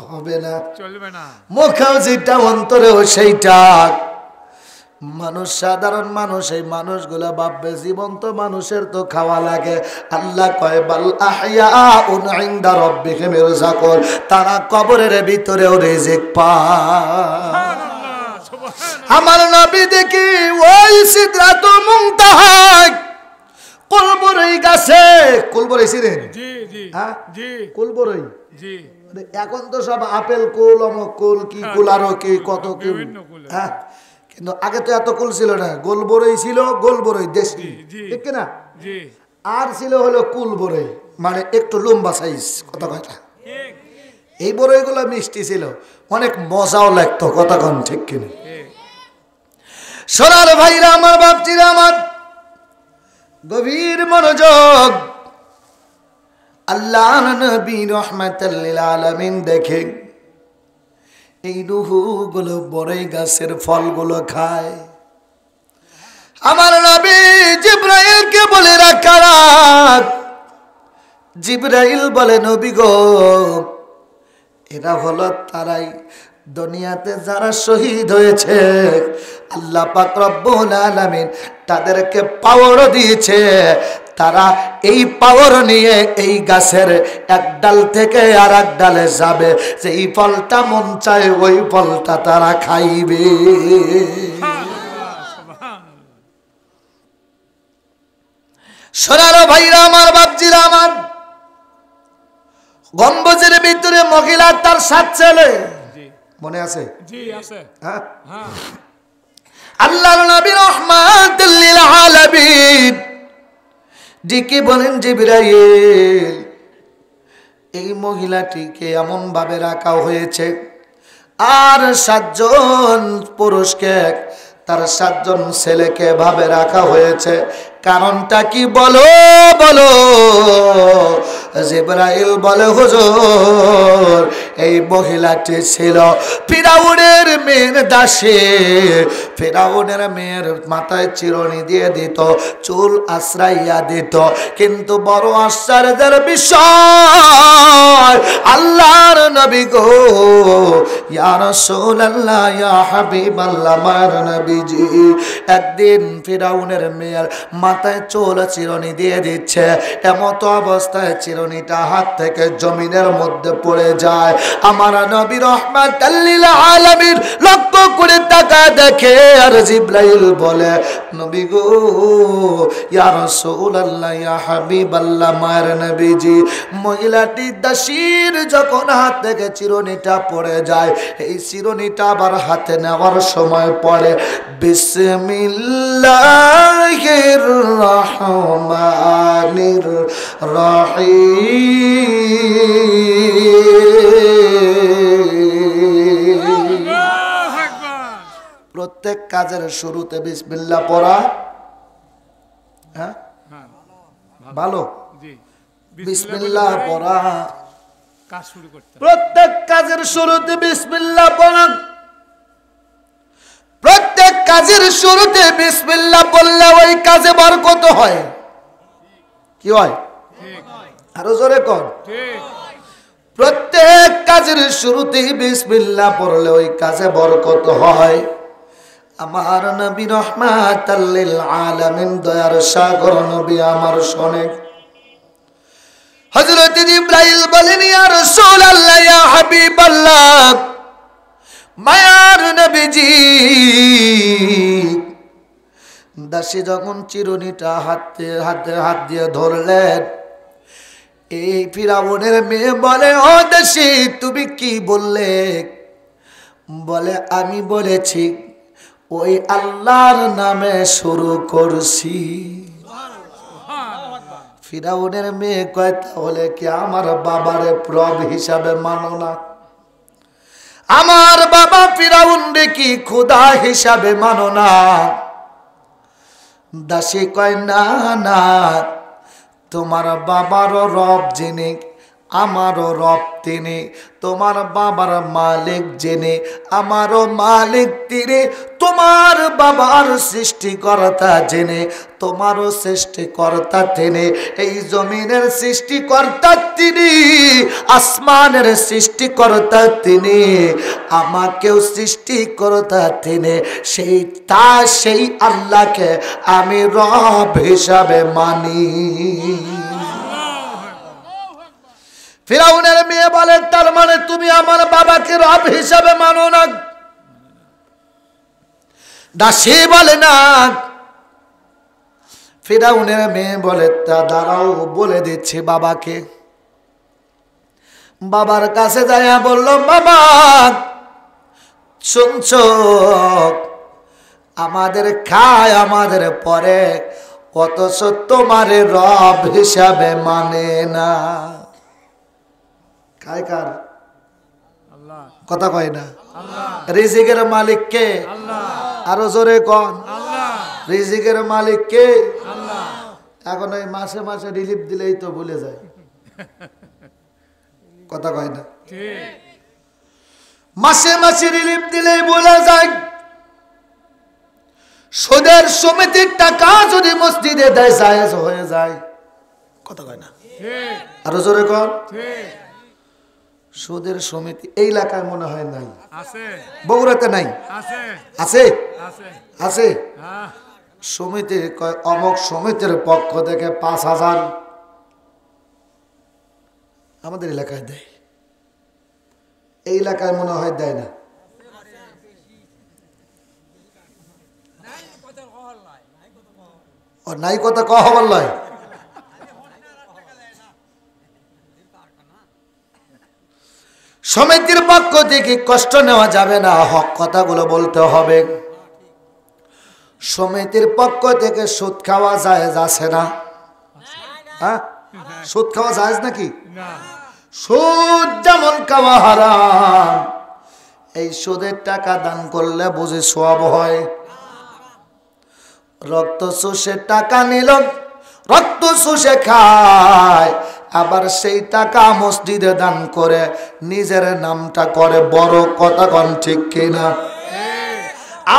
হবে না, চলবে না। মুখেও যেটা অন্তরেও সেইটা। মানুষ, সাধারণ মানুষ, এই মানুষগুলো ভাববে জীবন্ত মানুষের তো খাওয়া লাগে। আল্লাহ কয়, বাল আহইয়াউন ইনদা রাব্বিহিম ইরযাকুন, তারা কবরের ভিতরেও রিজিক পায়। আমার নবী দেখি ওই সিদরাতুল মুনতাহা কুলবরই গাছে, কুলবরই ছিলেন? জি জি জি, কুলবরই। জি, এখন তো সব আপেল কুল, অমুক কুল, কি কুল, আরো কি কত কি। হ্যাঁ, কিন্তু আগে তো এত কুল ছিল না। গোলবরই ছিল, গোলবরই দেশি, ঠিক না? জি। আর ছিল হলো কুলবরই, মানে একটু লম্বা সাইজ। কথা কয়টা? এই বরইগুলো মিষ্টি ছিল, অনেক মজাও লাগতো। কথা কন ঠিক কিনা? সোনার ভাইরা আমার, বাপজিরা আমার, গভীর মনোযোগ। আল্লাহ নবী রাহমাতাল লিল আলামিন দেখেন এই রূহগুলো বড়ই গাছের ফলগুলো খায়। আমার নবী জিবরাইলকে বলে রাখারা। জিবরাইল বলে, নবী গো, এরা হলো তারাই দুনিয়াতে যারা শহীদ হয়েছে। আল্লাহ পাক রব্বুল আলামিন তাদেরকে পাওয়ার দিয়েছে। তারা এই পাওয়ার নিয়ে এই গাছের এক ডাল থেকে আর এক ডালে যাবে, যে এই ফলটা মন চায় ওই ফলটা তারা খাইবে। সোনারো ভাইরা আমার, বাপজিরা আমার, গম্বুজের ভিতরে মহিলা তার 7 ছেলে, মনে আছে? জি আছে। হ্যাঁ, হ্যাঁ, আল্লাহর নবী রাহমাতুল লিল আলামিন ডেকে বলেন, জিবরাইল, এই মহিলাটিকে এমন ভাবে রাখা হয়েছে, আর 7 জন পুরুষকে, তার 7 জন ছেলেকে ভাবে রাখা হয়েছে। কারণটা কি বলো বলো? জিবরাইল বলে, হুজুর, এই মহিলাটি ছিল ফিরাউনের মেয়ের দাসী। ফিরাউনের মেয়ের মাথায় চিরুনি দিয়ে দিত, চুল আশ্রাইয়া দিত। কিন্তু বড় আশ্চর্যের বিষয়, আল্লাহর নবী গো, ইয়া রাসূলুল্লাহ, ইয়া হাবিবাল্লাহ, আমার নবীজি, একদিন ফিরাউনের মেয়ের মাথায় চুল চিরুনি দিয়ে দিচ্ছে, এমত অবস্থায় চিরুনিটা হাত থেকে জমিনের মধ্যে পড়ে যায়। আমার নবী রাহমাতুল লিল আলামিন লক্ষ্য করে তাকায় দেখে, আর জিবরাইল বলে, নবী গো, ইয়া রাসূলুল্লাহ, ইয়া হাবিবাল্লাহ, আমার নবীজি, মহিলাটি দাসীর যখন হাত থেকে চিরুনিটা পড়ে যায়, এই চিরুনিটা আবার হাতে নেওয়ার সময় পড়ে, বিসমিল্লাহির রহমানির রহিম। প্রত্যেক কাজের শুরুতে বিসমিল্লাহ পড়া, হ্যাঁ ভালো, বিসমিল্লাহ পড়া, কাজ শুরু করতে। প্রত্যেক কাজের শুরুতে বিসমিল্লাহ পড়া, প্রত্যেক কাজের শুরুতে বিসমিল্লাহ বললে ওই কাজে বরকত হয়। কি হয়? আরো জোরে কর। প্রত্যেক কাজের শুরুতে বিসমিল্লাহ পড়লে ওই কাজে বরকত হয়। আমার নবী রাহমাতুল লিল আলামিন, দয়ার সাগর নবী আমার শোনেন, হযরত জিবরাইল বলেন, ইয়া রাসূলুল্লাহ, ইয়া হাবিবাল্লাহ, মায়ার নবীজি, দাসী যখন চিরুনিটা হাত দিয়ে ধরলেন, এই ফিরাউনের মেয়ে বলে, ও দাসী, তুমি কি বললে? বলে, আমি বলেছি ওই আল্লাহর নামে শুরু করছি। ফিরাউনের মেয়ে কয়, তাহলে কি আমার বাবারে প্রভু হিসাবে মানো না? আমার বাবা ফিরাউন রে কি খোদা হিসাবে মানো না? দাসী কয়, না না, তোমার বাবারও রব যিনি, আমারও রব তিনি, তোমার বাবার মালিক যিনি, আমারও মালিক তিনি, তোমার বাবার সৃষ্টিকর্তা যিনি, তোমারও সৃষ্টিকর্তা তিনি, এই জমিনের সৃষ্টিকর্তা তিনি, আসমানের সৃষ্টিকর্তা তিনি, আমাকেও সৃষ্টিকর্তা তিনি, সেই আল্লাহকে আমি রব হিসাবে মানি। ফিরাউনের মেয়ে বলে, তার মানে তুমি আমার বাবাকে রব হিসাবে মানো না? দাসী বলে, না। ফিরাউনের মেয়ে বলে, তা দাঁড়াও, বলে দিচ্ছি বাবাকে। বাবার কাছে যাইয়া বলল, বাবা শুনছ, আমাদের খায়, আমাদের পরে, অথচ তোমার রব হিসাবে মানে না। খায় কার? আল্লাহ। কথা কয় না। আল্লাহ। রিজিকের মালিক কে? আল্লাহ। আরো জোরে কোন? আল্লাহ। রিজিকের মালিক কে? আল্লাহ। এখন ওই মাসে মাসে রিলিফ দিলেই তো ভুলে যায়। কথা কয় না। ঠিক। মাসে মাসে রিলিফ দিলেই ভুলে যায়। সুদের সমিতির টাকা যদি মসজিদে দেয়, জায়েজ হয়ে যায়। কথা কয় না। ঠিক। আরো জোরে কোন? ঠিক। সুদের সমিতি এই এলাকায় মনে হয় নাই, আছে। বগুড়াতে নাই? আছে। আছে? আছে। আছে। হ্যাঁ। সমিতির কয়, অমুক সমিতির পক্ষ থেকে 5,000 আমাদের এলাকায় দেয়। এই এলাকায় মনে হয় দেয় না। ও নাই কথা কহ বললাই। সমিতির পক্ষ থেকে কষ্ট নেওয়া যাবে না, হক কথাগুলো বলতে হবে। সমিতির পক্ষ থেকে সুদ খাওয়া জায়েজ আছে না? হ্যাঁ, সুদ খাওয়া জায়েজ নাকি? সুদ যেমন খাওয়া হারাম, এই সুদের টাকা দান করলে বুঝি সওয়াব হয়? রক্ত চুষে টাকা নিল, রক্ত চুষে খায়, আবার সেই টাকা মসজিদে দান করে নিজের নামটা করে বড়। কথা কোন ঠিক কিনা?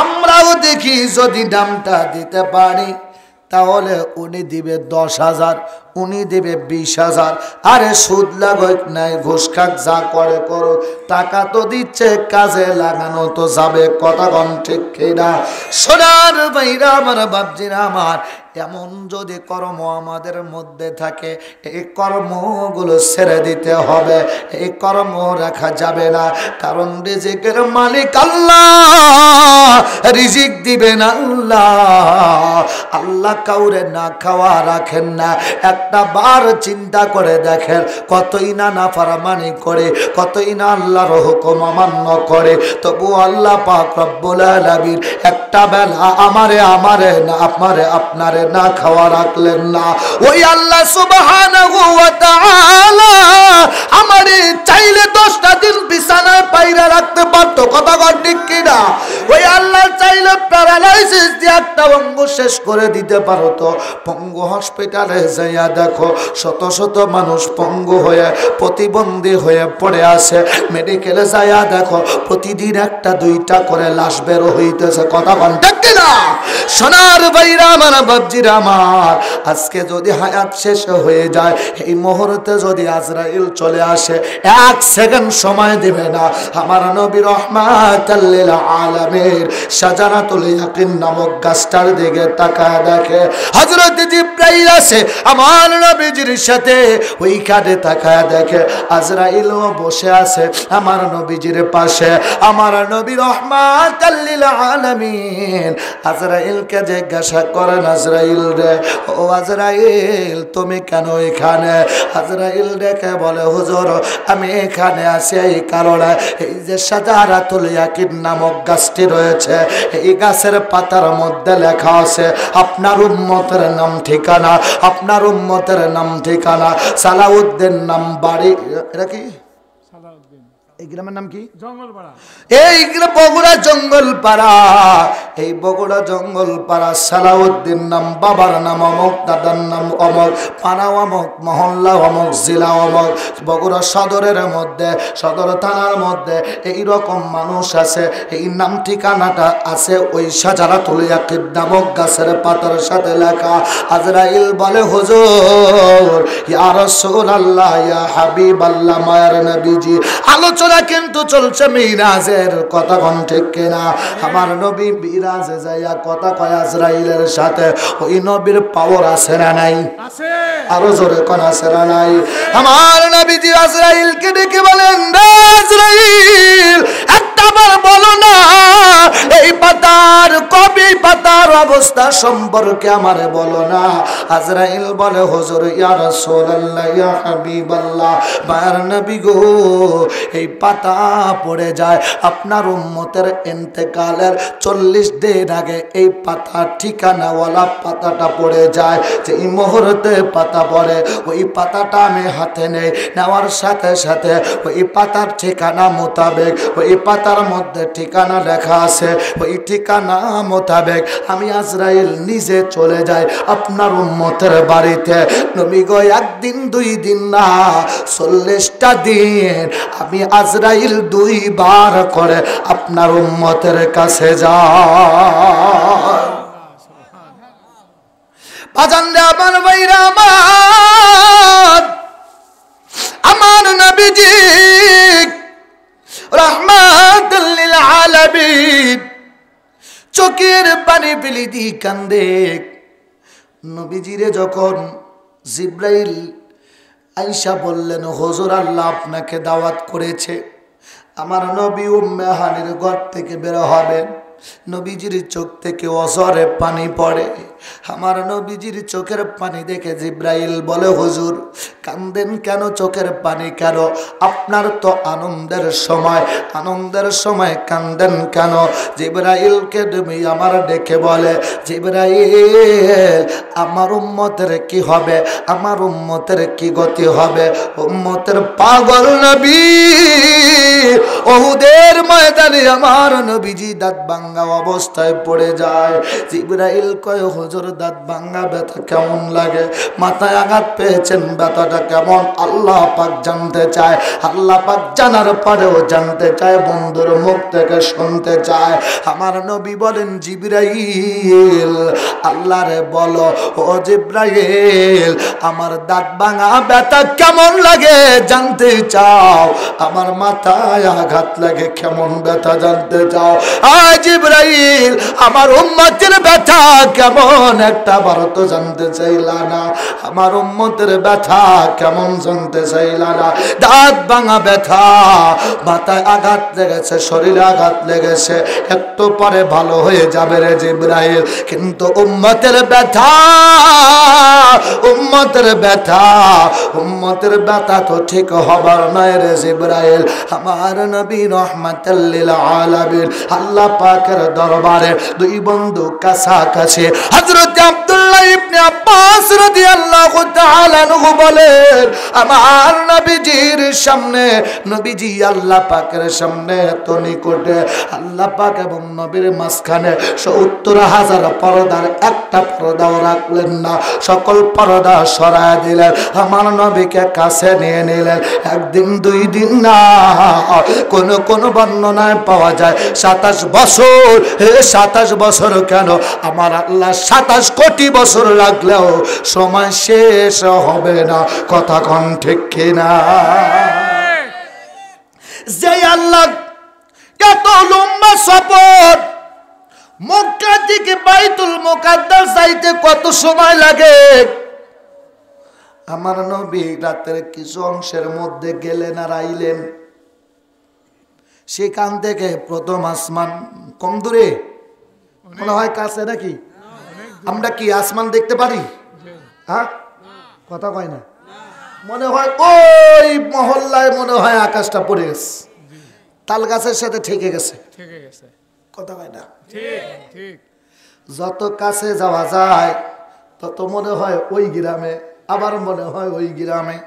আমরাও দেখি যদি নামটা দিতে পারি তাহলে উনি দিবে 10,000, উনি দেবে 20,000। আরে সুদ লাগুক নাই, ঘুষ খাক, যা করে করো, টাকা তো দিচ্ছে, কাজে লাগানো তো যাবে। কথা কোন ঠিক কিনা? সোনার ভাইরা আমার, বাপজিরা আমার, এমন যদি কর্ম আমাদের মধ্যে থাকে, এই কর্মগুলো ছেড়ে দিতে হবে, এই কর্ম রাখা যাবে না। কারণ রিজিকের মালিক আল্লাহ, রিজিক দিবেন আল্লাহ। আল্লাহ কাউরে না খাওয়া রাখেন না। একটা বার চিন্তা করে দেখেন, কতই না নাফরমানি করে, কতই না আল্লাহর হুকুম অমান্য করে, তবু আল্লাহ পাক রব্বুল আলামিন একটা বেলা আমারে না আপনারে না খাওয়া রাখলেন না। ওই আল্লাহ সুবহানাহু ওয়া তাআলা আমারে চাইলে 10টা দিন বিছানায় পাইরা রাখতে পারতো। কথা কর ঠিক কিনা? ওই আল্লাহ চাইলে প্যারালাইসিস দিয়ে একটা অঙ্গ শেষ করে দিতে পারতো। পঙ্গু হসপিটালে যাইয়া দেখো, শত শত মানুষ পঙ্গু হয়ে, প্রতিবন্ধী হয়ে পড়ে আছে। মেডিকেলে যাইয়া দেখো, প্রতিদিন 1-2টা করে লাশ বের হইতেছে। কথা কন ঠিক কিনা? সোনার ভাইরা আমার, বাপজিরা আমার, আজকে যদি হায়াত শেষ হয়ে যায়, এই মুহূর্তে যদি আজরাইল চলে আসে, 1 সেকেন্ড সময় দিবে না। আমার নবী রহমাতাল লিল আলামিন শাজারাতুল ইয়াকিন নামক গাছটার দিকে তাকায় দেখে, হযরত জিবরাইল আছে আমার নবীজির সাথে, ওইখানে তাকায় দেখে আজরাইলও বসে আছে আমার নবীজির পাশে। আমার নবী রহমাতাল লিল আলামিন আজরাইলকে জিজ্ঞাসা করেন, আজরাইল রে, ও আজরাইল তুমি কেন এখানে? আজরাইল ডেকে বলে, হুজুর আমি এখানে আছি এই কারণে, এই যে শাজারাতুল ইয়াকিন নামক গাছটি রয়েছে, এই গাছের পাতার মধ্যে লেখা আছে আপনার উম্মতের নাম ঠিকানা, আপনার উম্মতের নাম ঠিকানা, সালাউদ্দিন নাম, বাড়ি। এটা কি? এই গ্রামের নাম কি? জঙ্গলপাড়া। এই বগুড়া জঙ্গলপাড়া। এই বগুড়া জঙ্গলপাড়া, সালাউদ্দিন নাম, বাবার নাম অমক, দাদার নাম অমক, পাড়া অমক, মহল্লা অমক, জেলা অমক। বগুড়া সদরের মধ্যে, সদর থানার মধ্যে এইরকম মানুষ আছে, এই নাম ঠিকানাটা আছে ওই শাজারাতুল ইয়াকিন নামক গাছের পাতার সাথে লেখা। আজরাইল বলে, হুজুর, ইয়া রাসূলুল্লাহ, ইয়া হাবিবাল্লাহ, মায়ের নবীজি, আলোচনা কিন্তু চলছে মিরাজের। কথা কোন ঠিক কিনা? আমার নবী মিরাজে যাইয়া কথা কয় আজরাইলের সাথে। ওই নবীর পাওয়ার আছে না নাই? আছে। আরো জোরে কোন আছে না নাই? আমার নবীজি আজরাইলকে ডেকে বলেন, আজরাইল একটাবার বলো না, এই পাতার কবি, পাতার অবস্থা সম্পর্কে আমারে বলো না। আজরাইল বলে, হুজুর, ইয়া রাসূলুল্লাহ, ইয়া হাবিবাল্লাহ, মায়ের নবী গো, এই পাতা পড়ে যায় আপনার উম্মতের ইন্তেকালের 40 দিন আগে। এই পাতা ঠিকানাওয়ালা পাতাটা পড়ে যায়, যে এই মুহূর্তে পাতা পড়ে, ওই পাতাটা আমি হাতে নেই, নেওয়ার সাথে সাথে ওই পাতার ঠিকানা মোতাবেক, ওই পাতার মধ্যে ঠিকানা লেখা আছে, ওই ঠিকানা মোতাবেক আমি আজরাইল নিজে চলে যাই আপনার উম্মতের বাড়িতে। নবী গো, 1 দিন 2 দিন না, 40টা দিন আমি আজরাইল 2 বার করে আপনার উম্মতের কাছে যাই। বাজান রে আমার ভাইরা আমার, আমার নবীজি রাহমাতুল লিল আলামিন চোখের পানি ফেলে দি কান্দে। নবীজিরে যখন জিবরাইল আয়েশা বললেন, হুজুর, আল্লাহ আপনাকে দাওয়াত করেছে, আমার নবী উম্মে হানির ঘর থেকে বের হবেন, নবীজির চোখ থেকে অঝরে পানি পড়ে। আমার নবীজির চোখের পানি দেখে জিব্রাইল বলে, হুজুর কান্দেন কেন, চোখের পানি কেন? আপনার তো আনন্দের সময় কান্দেন কেন? জিব্রাইলকে তুমি আমার ডেকে বলে, জিব্রাইল আমার উম্মতের কি হবে, আমার উম্মতের কি গতি হবে? উম্মতের পাগল নবী উহুদের ময়দানে আমার নবীজি দাঁত ভাঙা অবস্থায় পড়ে যায়। জিবরাইল কয়, হুজুর দাঁত ভাঙা ব্যথা কেমন লাগে? মাথায় আঘাত পেয়েছেন, ব্যথাটা কেমন? আল্লাহ পাক জানতে চায়। আল্লাহ পাক জানার পরেও জানতে চায়, বন্ধুর মুখ থেকে শুনতে চায়। আমার নবী বলেন, জিবরাইল আল্লাহরে বলো, ও জিবরাইল আমার দাঁত ভাঙা ব্যথা কেমন লাগে জানতে চাও? আমার মাথায় আঘাত লাগে কেমন ব্যথা জানতে চাও? আয় জিবরাইল আমার উম্মতের ব্যথা কেমন একটা বার তো জানতে চাইলা না? আমার উম্মতের ব্যথা কেমন জানতে চাইলা না? দাঁত ভাঙা ব্যথা, মাথায় আঘাত লেগেছে, শরীরে আঘাত লেগেছে, একটু পরে ভালো হয়ে যাবে রে জিবরাইল, কিন্তু উম্মতের ব্যথা, উম্মতের ব্যথা তো ঠিক হবার নয় রে জিবরাইল। আমার নবী রাহমাতাল লিল আলামিন আল্লাহ পাকের দরবারে দুই বন্ধু কাছাকাছি। হযরত আব্দুল্লাহ ইবনে আব্বাস রাদিয়াল্লাহু তাআলা আনহু বলেন, আমার নবীজির সামনে, নবীজি আল্লাহ পাকের সামনে এত নিকটে, আল্লাহ পাক এবং নবীর মাঝখানে ৭০,০০০ পর্দার একটা পর্দাও রাখলেন না, সকল পর্দা সরায় দিলেন, আমার নবীকে কাছে নিয়ে নিলেন। একদিন দুই দিন না, কোন বর্ণনায় পাওয়া যায় ২৭ বছর। ২৭ বছর কেন, আমার আল্লাহ ২৭ কোটি বছর লাগলেও সময় শেষ হবে না। কথা কোন ঠিক কিনা? যে আল্লাহ এত লম্বা সফর, মক্কা থেকে বাইতুল মুকাদ্দাস যাইতে কত সময় লাগে? আমার নবী রাতের কিছু অংশের মধ্যে গেলেন আর আইলেন। সেখান থেকে প্রথম আসমান কম দূরে, মনে হয় কাছে নাকি? আমরা কি আসমান দেখতে পারি? হ্যাঁ, কথা কয় না। মনে হয় ওই মহল্লায় মনে হয় আকাশটা পড়ে গেছে, তাল গাছের সাথে ঠেকে গেছে। কথা কয় না। যত কাছে যাওয়া যায় তত মনে হয় ওই গ্রামে, আবার মনে হয় ওই গ্রামে।